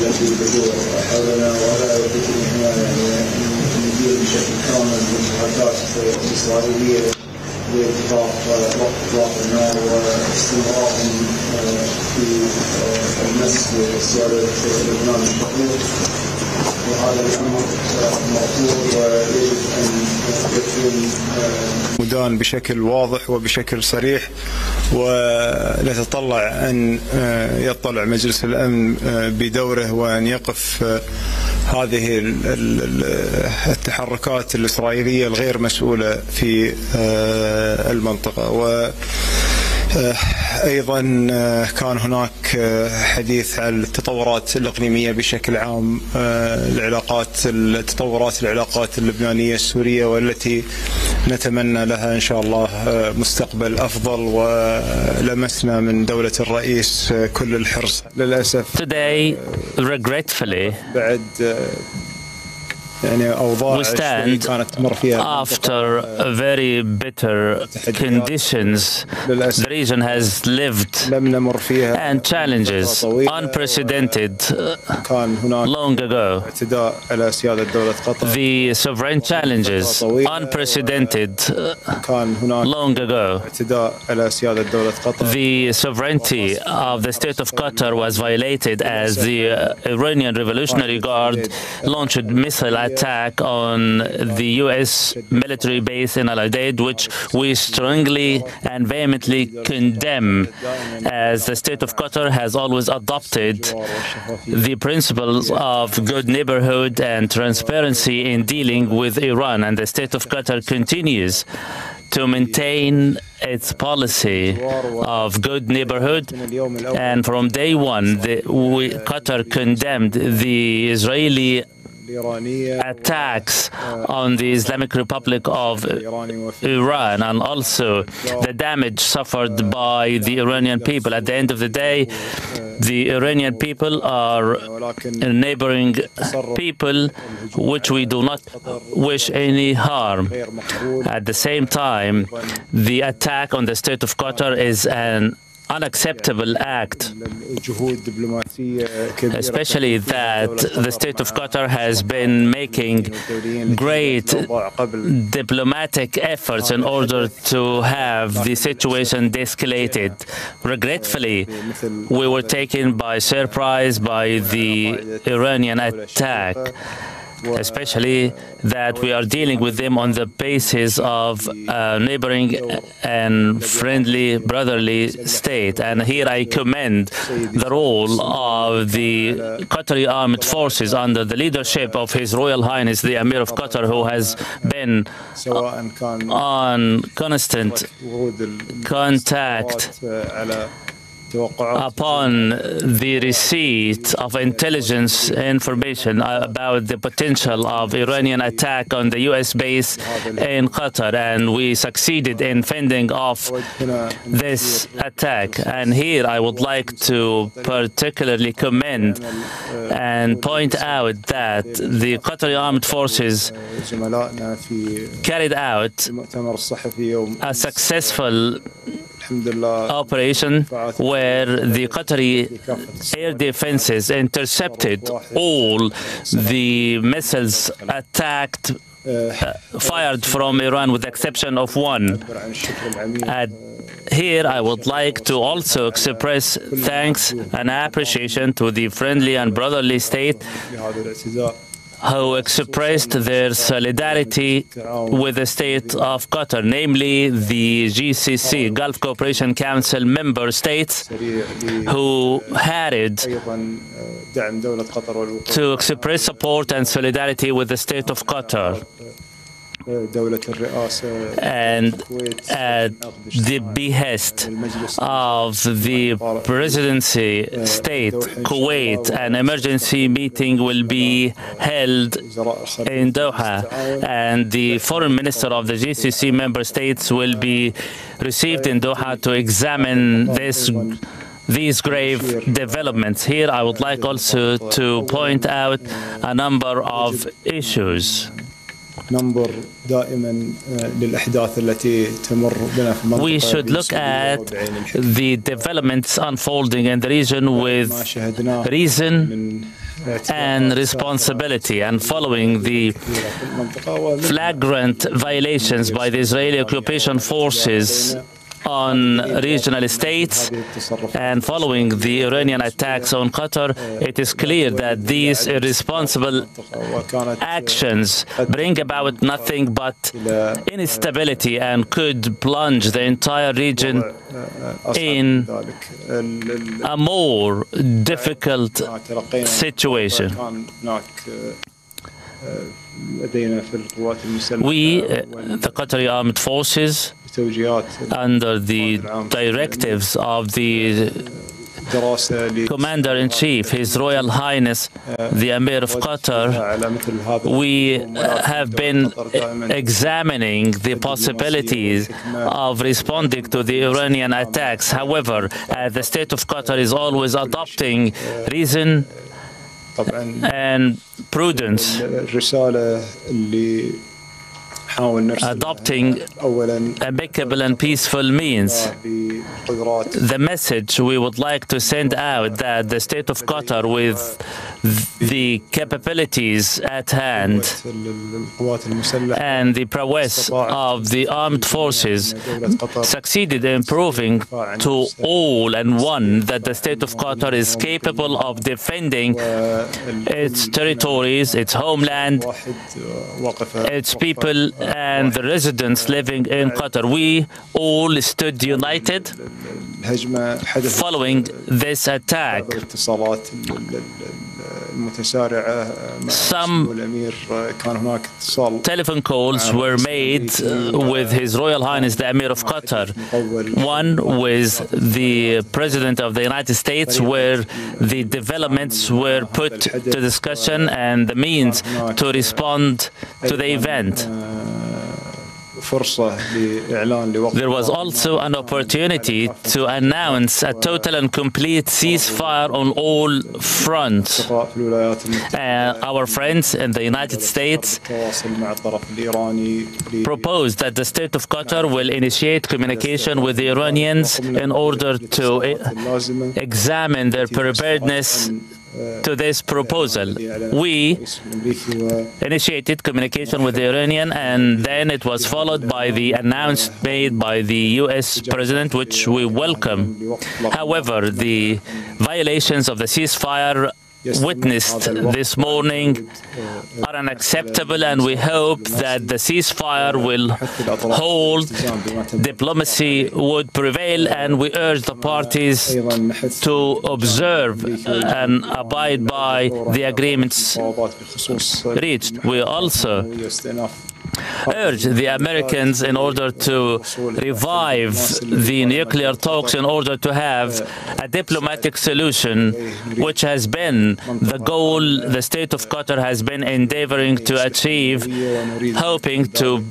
التي تدور حولنا، ولا يمكننا يعني ندير بشكل كامل المشاهدات الإسرائيلية لإطلاق إطلاق النار واستمرارهم في المس سيادة لبنان الحقوق. وهذا الأمر مرفوض ويجب أن يكون مدان بشكل واضح وبشكل صريح، ونتطلع أن يطلع مجلس الأمن بدوره وأن يقف هذه التحركات الإسرائيلية الغير مسؤولة في المنطقة. وأيضا كان هناك حديث عن التطورات الإقليمية بشكل عام، تطورات العلاقات اللبنانية السورية، والتي نتمنى لها إن شاء الله مستقبل أفضل، ولمسنا من دولة الرئيس كل الحرص. للأسف Today, regretfully, we stand after very bitter conditions the region has lived, and challenges unprecedented long ago. The sovereign challenges unprecedented long ago. The sovereignty of the state of Qatar was violated as the Iranian Revolutionary Guard launched missile attack on the U.S. military base in Al-Udeid, which we strongly and vehemently condemn, as the state of Qatar has always adopted the principles of good neighborhood and transparency in dealing with Iran, and the state of Qatar continues to maintain its policy of good neighborhood. And from day one, Qatar condemned the Israeli attacks on the Islamic Republic of Iran, and also the damage suffered by the Iranian people. At the end of the day, the Iranian people are neighboring people which we do not wish any harm. At the same time, the attack on the state of Qatar is an unacceptable act, especially that the state of Qatar has been making great diplomatic efforts in order to have the situation de-escalated. Regretfully, we were taken by surprise by the Iranian attack, especially that we are dealing with them on the basis of neighboring and friendly, brotherly state. And here I commend the role of the Qatari armed forces under the leadership of His Royal Highness the Emir of Qatar, who has been on constant contact upon the receipt of intelligence information about the potential of Iranian attack on the U.S. base in Qatar, and we succeeded in fending off this attack. And here I would like to particularly commend and point out that the Qatari armed forces carried out a successful operation where the Qatari air defenses intercepted all the missiles attacked fired from Iran, with the exception of one. Here I would like to also express thanks and appreciation to the friendly and brotherly state who expressed their solidarity with the state of Qatar, namely the GCC, Gulf Cooperation Council member states, who harried to express support and solidarity with the state of Qatar. And at the behest of the presidency state, Kuwait, an emergency meeting will be held in Doha, and the foreign minister of the GCC member states will be received in Doha to examine these grave developments. Here I would like also to point out a number of issues. We should look at the developments unfolding in the region with reason and responsibility, and following the flagrant violations by the Israeli occupation forces on regional states and following the Iranian attacks on Qatar, it is clear that these irresponsible actions bring about nothing but instability and could plunge the entire region in a more difficult situation. We, the Qatari Armed Forces, under the directives of the Commander-in-Chief, His Royal Highness, the Emir of Qatar, we have been examining the possibilities of responding to the Iranian attacks. However, the state of Qatar is always adopting reason and prudence, adopting amicable and peaceful means. The message we would like to send out that the state of Qatar, with the capabilities at hand and the prowess of the armed forces, succeeded in proving to all and one that the state of Qatar is capable of defending its territories, its homeland, its people, and the residents living in Qatar. We all stood united following this attack. Some telephone calls were made with His Royal Highness the Emir of Qatar. One with the President of the United States, where the developments were put to discussion and the means to respond to the event. There was also an opportunity to announce a total and complete ceasefire on all fronts. Our friends in the United States proposed that the state of Qatar will initiate communication with the Iranians in order to examine their preparedness to this proposal. We initiated communication with the Iranian, and then it was followed by the announcement made by the U.S. President, which we welcome. However, the violations of the ceasefire witnessed this morning are unacceptable, and we hope that the ceasefire will hold, diplomacy would prevail, and we urge the parties to observe and abide by the agreements reached. We also urge the Americans in order to revive the nuclear talks in order to have a diplomatic solution, which has been the goal the state of Qatar has been endeavoring to achieve, hoping to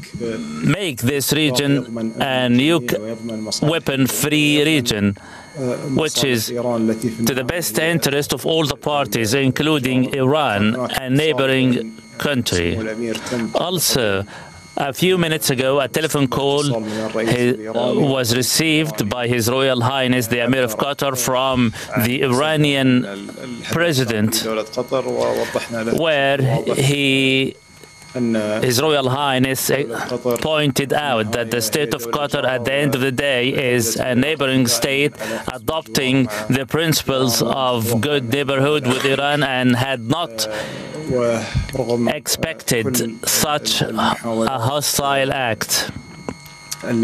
make this region a nuke weapon-free region, which is to the best interest of all the parties, including Iran, a neighboring country. Also, a few minutes ago, a telephone call was received by His Royal Highness the Emir of Qatar from the Iranian President, where His Royal Highness pointed out that the state of Qatar, at the end of the day, is a neighboring state adopting the principles of good neighborhood with Iran, and had not expected such a hostile act. And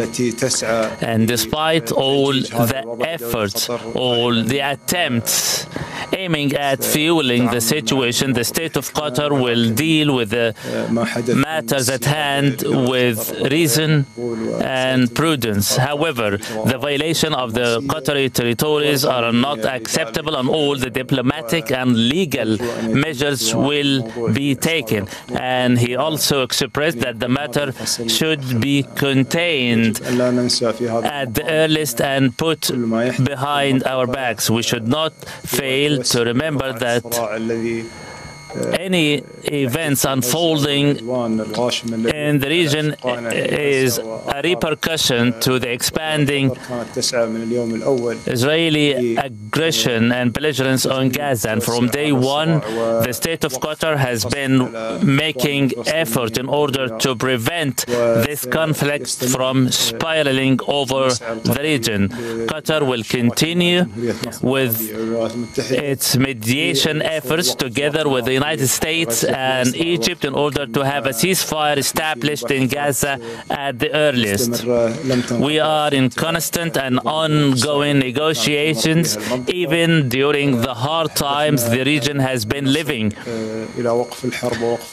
despite all the efforts, all the attempts aiming at fueling the situation, the state of Qatar will deal with the matters at hand with reason and prudence. However, the violation of the Qatari territories are not acceptable, and all the diplomatic and legal measures will be taken. And he also expressed that the matter should be contained at the earliest and put behind our backs. We should not fail to remember that any events unfolding in the region is a repercussion to the expanding Israeli aggression and belligerence on Gaza. And from day one, the state of Qatar has been making effort in order to prevent this conflict from spiraling over the region. Qatar will continue with its mediation efforts together with the United States and Egypt in order to have a ceasefire established in Gaza at the earliest. We are in constant and ongoing negotiations, even during the hard times the region has been living,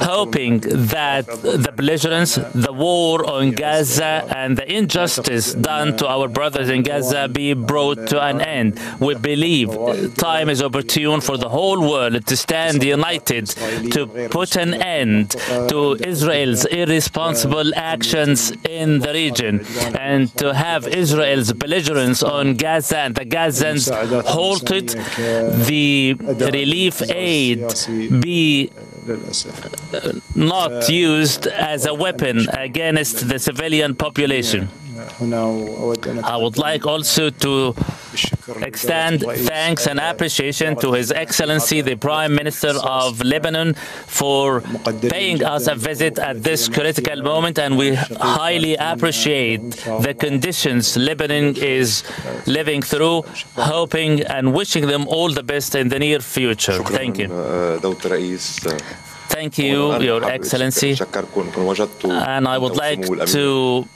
hoping that the belligerence, the war on Gaza, and the injustice done to our brothers in Gaza be brought to an end. We believe time is opportune for the whole world to stand united to put an end to Israel's irresponsible actions in the region and to have Israel's belligerence on Gaza and the Gazans halted, the relief aid be not used as a weapon against the civilian population. I would like also to extend thanks and appreciation to His Excellency the Prime Minister of Lebanon for paying us a visit at this critical moment, and we highly appreciate the conditions Lebanon is living through, hoping and wishing them all the best in the near future. Thank you. Thank you, Your Excellency, and I would like to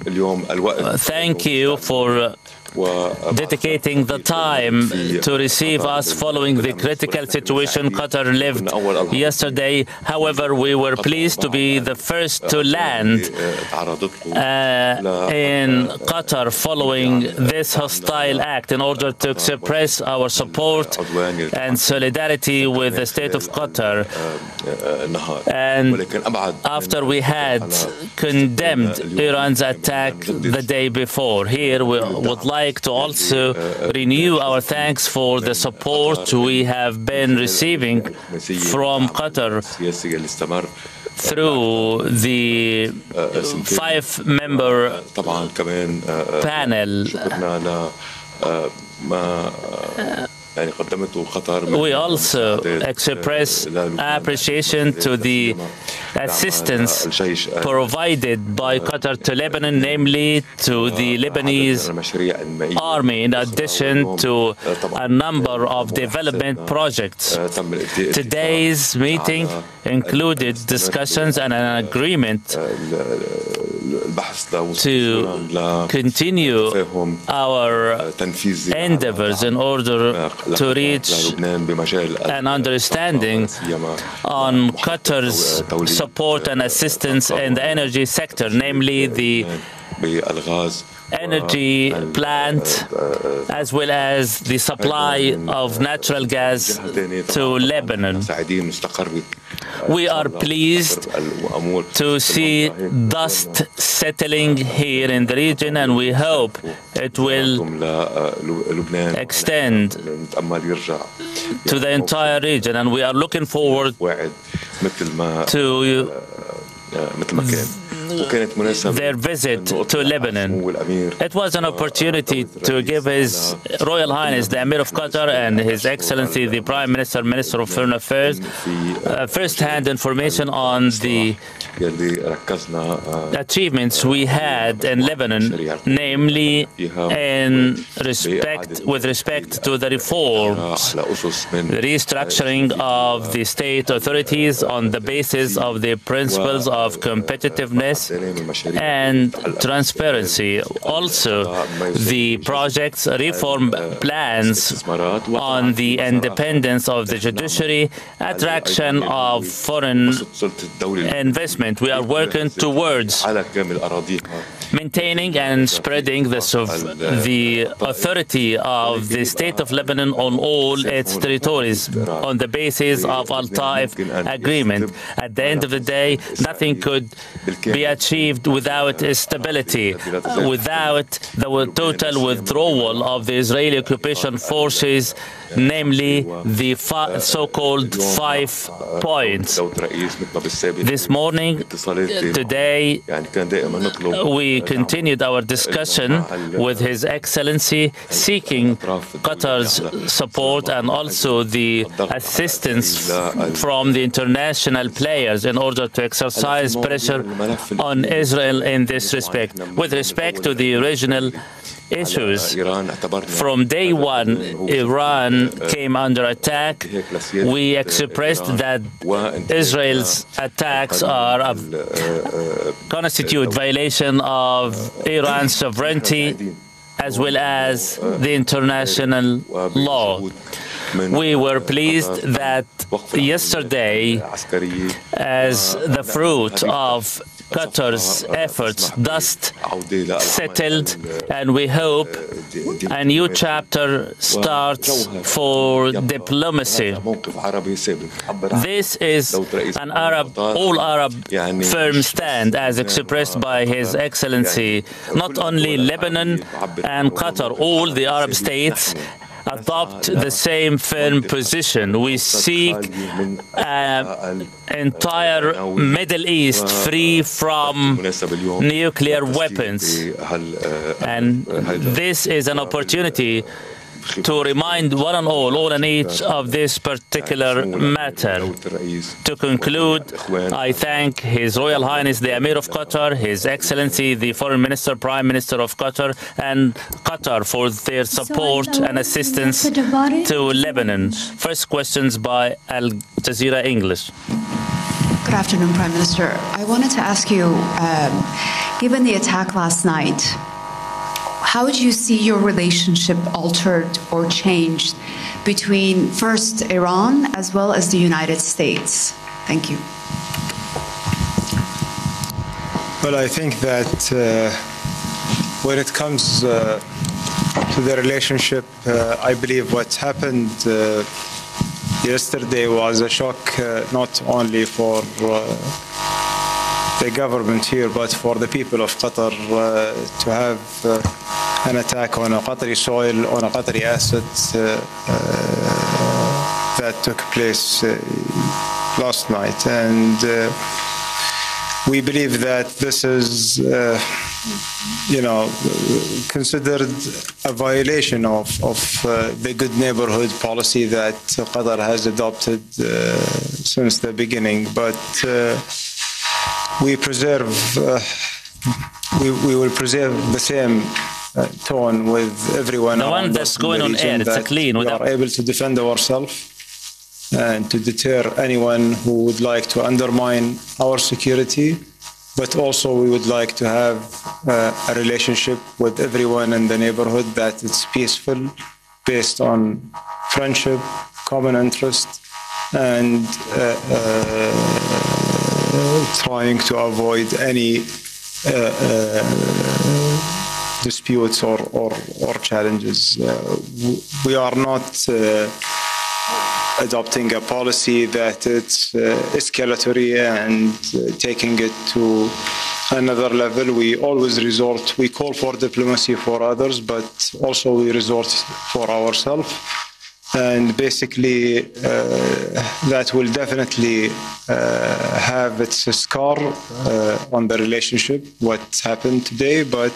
thank you for dedicating the time to receive us following the critical situation Qatar lived yesterday. However, we were pleased to be the first to land in Qatar following this hostile act in order to express our support and solidarity with the state of Qatar. And after we had condemned Iran's attack the day before, here we would like to also renew our thanks for the support we have been receiving from Qatar through the 5-member panel. We also express appreciation to the assistance provided by Qatar to Lebanon, namely to the Lebanese army, in addition to a number of development projects. Today's meeting included discussions and an agreement to continue our endeavors in order to reach an understanding on Qatar's support and assistance in the energy sector, namely the energy plant as well as the supply of natural gas to Lebanon. We are pleased to see dust settling here in the region, and we hope it will extend to the entire region, and we are looking forward to their visit to Lebanon. It was an opportunity to give His Royal Highness the Emir of Qatar and His Excellency the Prime Minister, Minister of Foreign Affairs, first-hand information on the achievements we had in Lebanon, namely with respect to the reforms, the restructuring of the state authorities on the basis of the principles of competitiveness and transparency. Also, the project's reform plans on the independence of the judiciary, attraction of foreign investment. We are working towards maintaining and spreading the authority of the state of Lebanon on all its territories on the basis of 𝗟𝗲𝗶𝘀 agreement. At the end of the day, nothing could be achieved without stability, without the total withdrawal of the Israeli occupation forces, namely the so-called 5 points. This morning, today, we continued our discussion with His Excellency, seeking Qatar's support and also the assistance from the international players in order to exercise pressure on Israel in this respect. With respect to the regional issues, from day one, Iran came under attack. We expressed that Israel's attacks constitute violation of Iran's sovereignty as well as the international law. We were pleased that yesterday, as the fruit of Qatar's efforts, dust settled, and we hope a new chapter starts for diplomacy. This is an all-Arab firm stand, as expressed by His Excellency. Not only Lebanon and Qatar, all the Arab states adopt the same firm position. We seek an entire Middle East free from nuclear weapons. And this is an opportunity to remind one and all and each of this particular matter. To conclude, I thank His Royal Highness the Emir of Qatar, His Excellency the Foreign Minister, Prime Minister of Qatar, and Qatar for their support and assistance to Lebanon. First questions by 𝗟𝗲𝗶𝗀 English. Good afternoon, Prime Minister. I wanted to ask you, given the attack last night, how would you see your relationship altered or changed between first Iran as well as the United States? Thank you. Well, I think that when it comes to the relationship, I believe what happened yesterday was a shock not only for the government here, but for the people of Qatar to have an attack on a Qatari soil, on a Qatari asset that took place last night. And we believe that this is, considered a violation of the good neighborhood policy that Qatar has adopted since the beginning. But we will preserve the same tone with everyone. The one that's going on air, it's a clean. We are able to defend ourselves and to deter anyone who would like to undermine our security. But also we would like to have a relationship with everyone in the neighborhood that is peaceful, based on friendship, common interest, and trying to avoid any disputes or challenges. We are not adopting a policy that it's escalatory and taking it to another level. We always we call for diplomacy for others, but also we resort for ourselves. And basically, that will definitely have its scar on the relationship, what happened today. But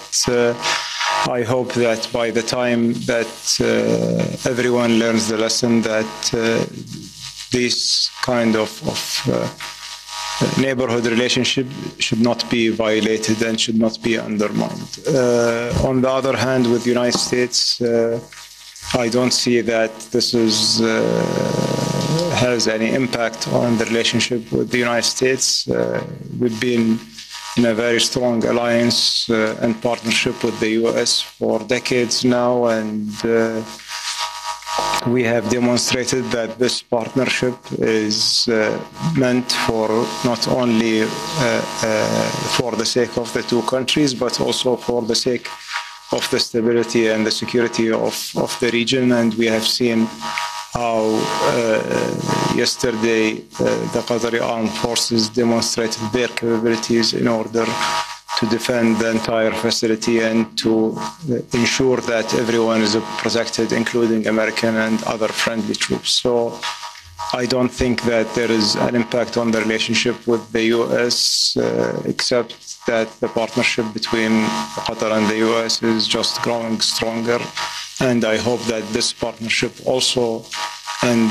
I hope that by the time that everyone learns the lesson that this kind of neighborhood relationship should not be violated and should not be undermined. On the other hand, with the United States, I don't see that this has any impact on the relationship with the United States. We've been in a very strong alliance and partnership with the US for decades now, and we have demonstrated that this partnership is meant for not only for the sake of the two countries, but also for the sake of the stability and the security of the region. And we have seen how yesterday the Qatari armed forces demonstrated their capabilities in order to defend the entire facility and to ensure that everyone is protected, including American and other friendly troops. So I don't think that there is an impact on the relationship with the U.S., except that the partnership between Qatar and the U.S. is just growing stronger. And I hope that this partnership also and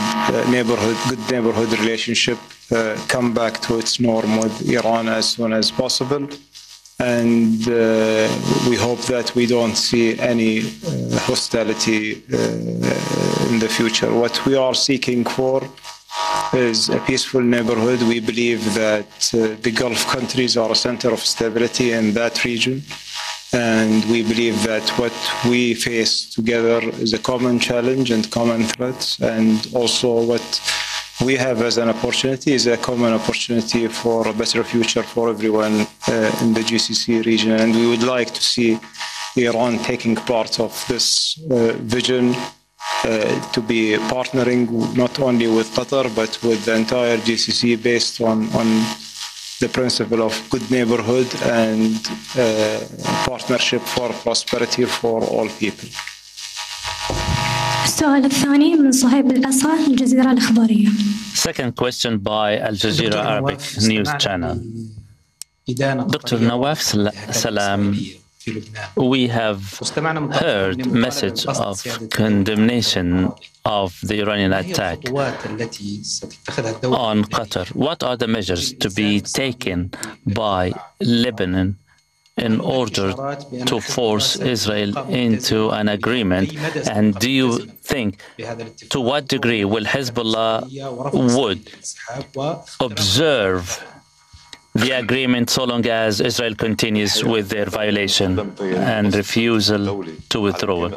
good neighborhood relationship come back to its norm with Iran as soon as possible. And we hope that we don't see any hostility in the future. What we are seeking for is a peaceful neighborhood. We believe that the Gulf countries are a center of stability in that region. And we believe that what we face together is a common challenge and common threat. And also what we have as an opportunity is a common opportunity for a better future for everyone in the GCC region. And we would like to see Iran taking part of this vision to be partnering not only with Qatar, but with the entire GCC based on the principle of good neighborhood and partnership for prosperity for all people. السؤال الثاني من 𝗤𝗿𝗶 من الجزيرة الإخبارية. Second question by Al Jazeera Arabic News Channel. Dr. Nawaf Salam, we have heard message of condemnation of the Iranian attack on Qatar. What are the measures to be taken by Lebanon in order to force Israel into an agreement? And do you think, to what degree will Hezbollah would observe the agreement so long as Israel continues with their violation and refusal to withdraw?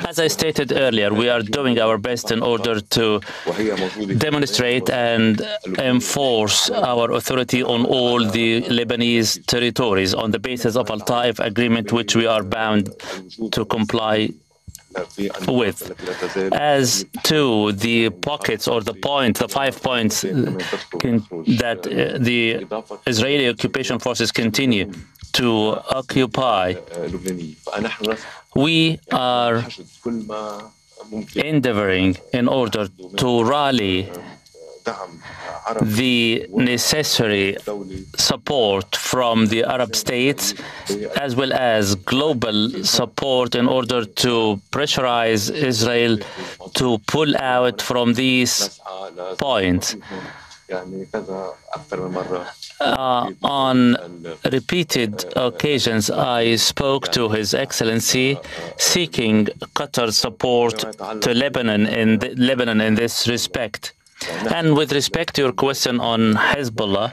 As I stated earlier, we are doing our best in order to demonstrate and enforce our authority on all the Lebanese territories on the basis of Al-Taif agreement, which we are bound to comply with. As to the pockets or the 5 points that the Israeli occupation forces continue to occupy, we are endeavoring in order to rally the necessary support from the Arab states, as well as global support in order to pressurize Israel to pull out from these points. On repeated occasions, I spoke to His Excellency seeking Qatar's support to Lebanon in this respect. And with respect to your question on Hezbollah,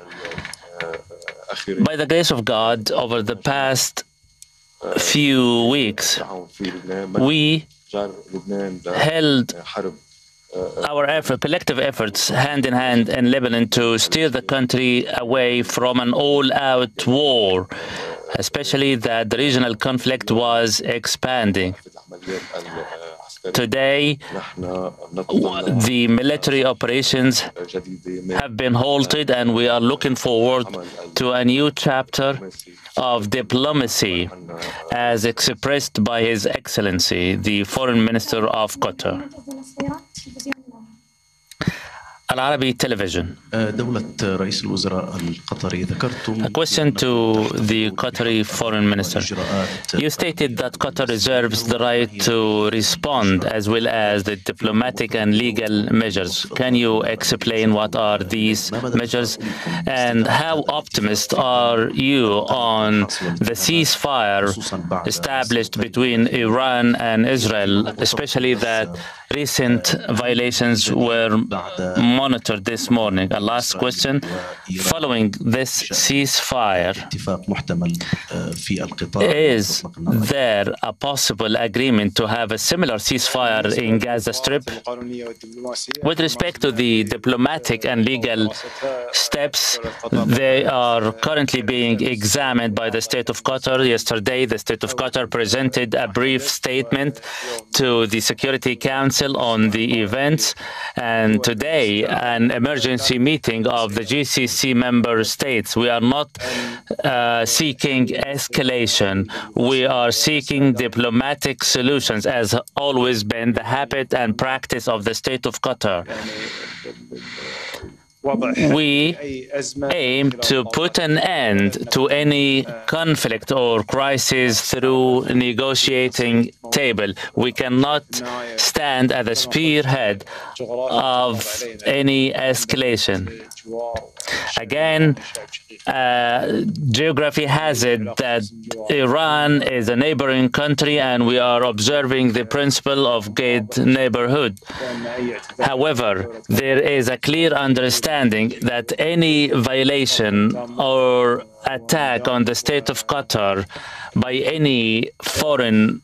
by the grace of God, over the past few weeks, we held our collective efforts hand in hand in Lebanon to steer the country away from an all-out war, especially that the regional conflict was expanding. Today, the military operations have been halted, and we are looking forward to a new chapter of diplomacy, as expressed by His Excellency, the Foreign Minister of Qatar. Al-Arabi Television. A question to the Qatari Foreign Minister. You stated that Qatar reserves the right to respond as well as the diplomatic and legal measures. Can you explain what are these measures, and how optimistic are you on the ceasefire established between Iran and Israel, especially that recent violations were monitored this morning? A last question. Following this ceasefire, is there a possible agreement to have a similar ceasefire in Gaza Strip? With respect to the diplomatic and legal steps, they are currently being examined by the State of Qatar. Yesterday, the State of Qatar presented a brief statement to the Security Council Council on the events, and today an emergency meeting of the GCC member states. We are not seeking escalation. We are seeking diplomatic solutions, as always been the habit and practice of the state of Qatar. We aim to put an end to any conflict or crisis through negotiating table. We cannot stand at the spearhead of any escalation. Again, geography has it that Iran is a neighboring country and we are observing the principle of good neighborhood. However, there is a clear understanding that any violation or attack on the state of Qatar by any foreign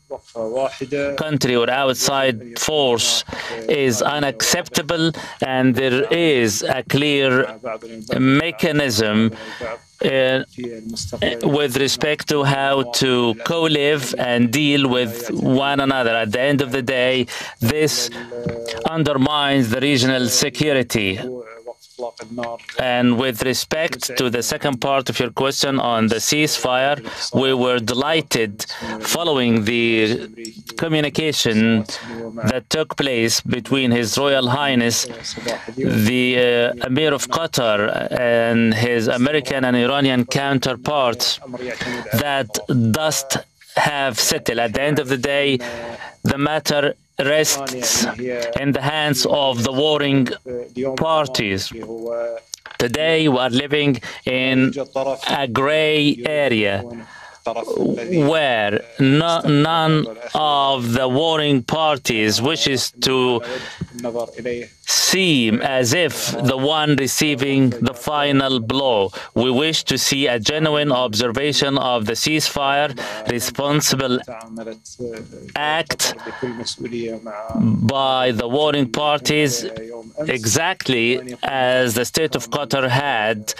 country or outside force is unacceptable, and there is a clear mechanism with respect to how to co-live and deal with one another. At the end of the day, this undermines the regional security. And with respect to the second part of your question on the ceasefire, we were delighted following the communication that took place between His Royal Highness, the Emir of Qatar, and his American and Iranian counterparts, that dust have settled. At the end of the day, the matter rests in the hands of the warring parties. Today, we are living in a gray area where none of the warring parties wishes to seem as if the one receiving the final blow. We wish to see a genuine observation of the ceasefire, responsible act by the warring parties, exactly as the state of Qatar had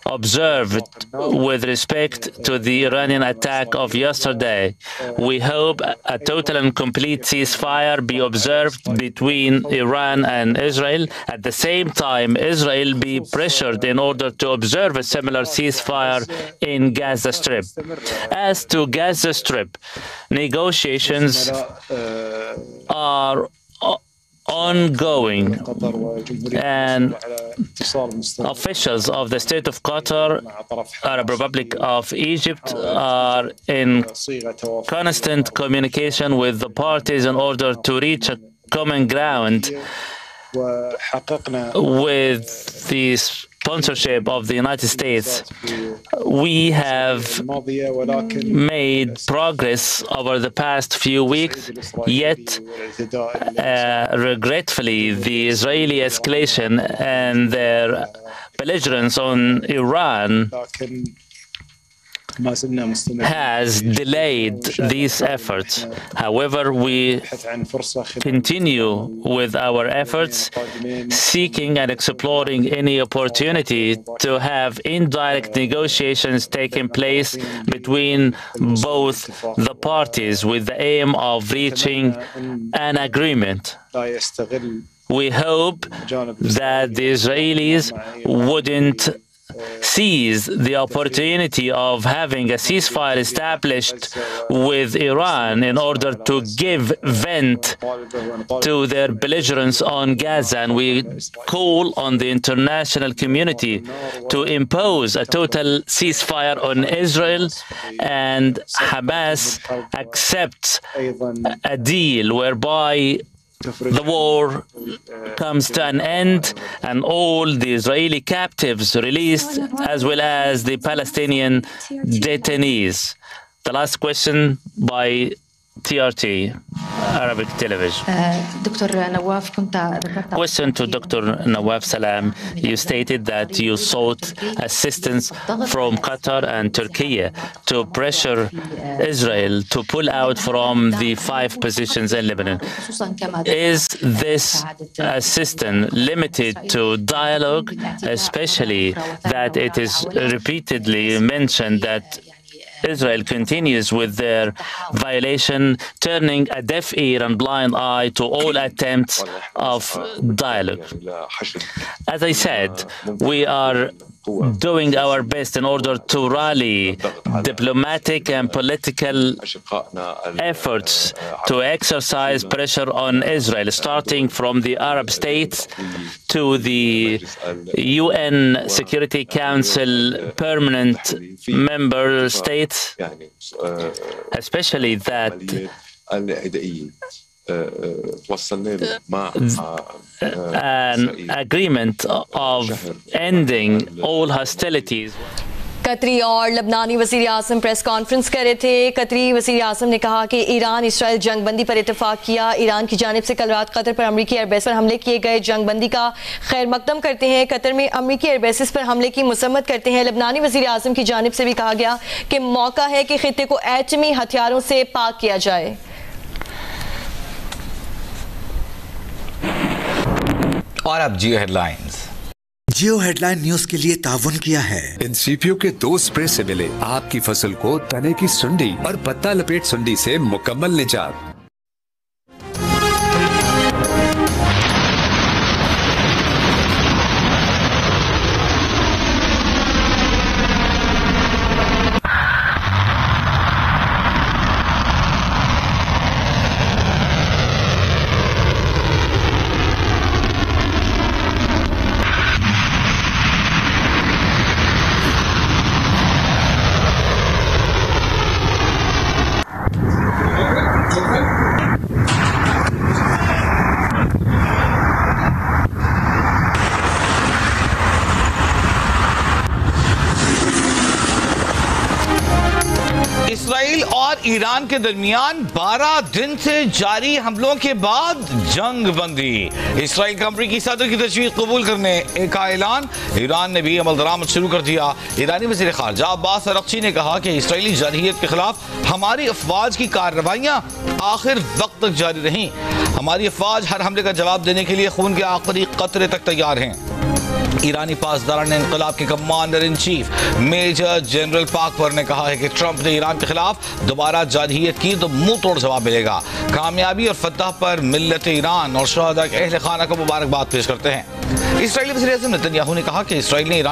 observed with respect to the Iranian attack of yesterday. We hope a total and complete ceasefire be observed between Iran and Israel. At the same time, Israel be pressured in order to observe a similar ceasefire in Gaza Strip. As to Gaza Strip, negotiations are ongoing, and officials of the state of Qatar, Arab Republic of Egypt, are in constant communication with the parties in order to reach a common ground with the sponsorship of the United States. We have made progress over the past few weeks, yet regretfully, the Israeli escalation and their belligerence on Iran has delayed these efforts. However, we continue with our efforts, seeking and exploring any opportunity to have indirect negotiations taking place between both the parties with the aim of reaching an agreement. We hope that the Israelis wouldn't seize the opportunity of having a ceasefire established with Iran in order to give vent to their belligerence on Gaza. And we call on the international community to impose a total ceasefire on Israel, and Hamas accepts a deal whereby the war comes to an end and all the Israeli captives released, as well as the Palestinian detainees. The last question by TRT, Arabic television. Question to Dr. Nawaf Salam. You stated that you sought assistance from Qatar and Turkey to pressure Israel to pull out from the 5 positions in Lebanon. Is this assistance limited to dialogue, especially that it is repeatedly mentioned that Israel continues with their violation, turning a deaf ear and blind eye to all attempts of dialogue. As I said, we are doing our best in order to rally diplomatic and political efforts to exercise pressure on Israel, starting from the Arab states to the UN Security Council permanent member states, especially that an agreement of ending all hostilities. कतरी और लबनानी वज़ीर आज़म press conference कर रहे थे। कतरी वज़ीर आज़म ने कहा कि ईरान इसराइल जंगबंदी पर इत्तेफाक किया। ईरान की जानिब से कल रात कतर पर अमरीकी एयरबेस पर हमले किए गए, जंगबंदी का खैर मकदम करते हैं। कतर में अमरीकी एयरबेसिस पर हमले की मसम्मत करते हैं। लबनानी वज़ीर आज़म की जानिब से भी कहा गया कि मौका है कि खित्ते को एटमी हथियारों से पाक किया जाए। और अब जियो हेडलाइंस। जियो हेडलाइन न्यूज के लिए ताउन किया है इन सीपीओ के 2 स्प्रे से मिले आपकी फसल को तने की सुंडी और पत्ता लपेट सुंडी से मुकम्मल निजात। इसराइल और ईरान के दरमियान 12 दिन से जारी हमलों के बाद जंग बंदी। इसराइल का अमरीकी सदर की तजवीज़ कबूल करने का ऐलान। ईरान ने भी अमल दरामद शुरू कर दिया। ईरानी वज़ीर ख़ारजा अब्बास अरग़ची ने कहा कि इसराइली जारहियत के खिलाफ हमारी अफवाज की कार्रवाइयाँ आखिर वक्त तक जारी रहीं। हमारी अफवाज हर हमले का जवाब देने के लिए खून के आखिरी कतरे तक तैयार हैं। ईरानी पासदारान इनकलाब के commander in chief major general Pakpour ने कहा है कि ट्रंप ने ईरान के खिलाफ दोबारा जारहियत की तो मुंह तोड़ जवाब मिलेगा। कामयाबी और फतह पर मिल्लत ईरान और शहदा के अहल खाना को मुबारकबाद पेश करते हैं। इसराइली वज़ीर आज़म नेतन्याहू ने कहा कि इसराइल ने ईरान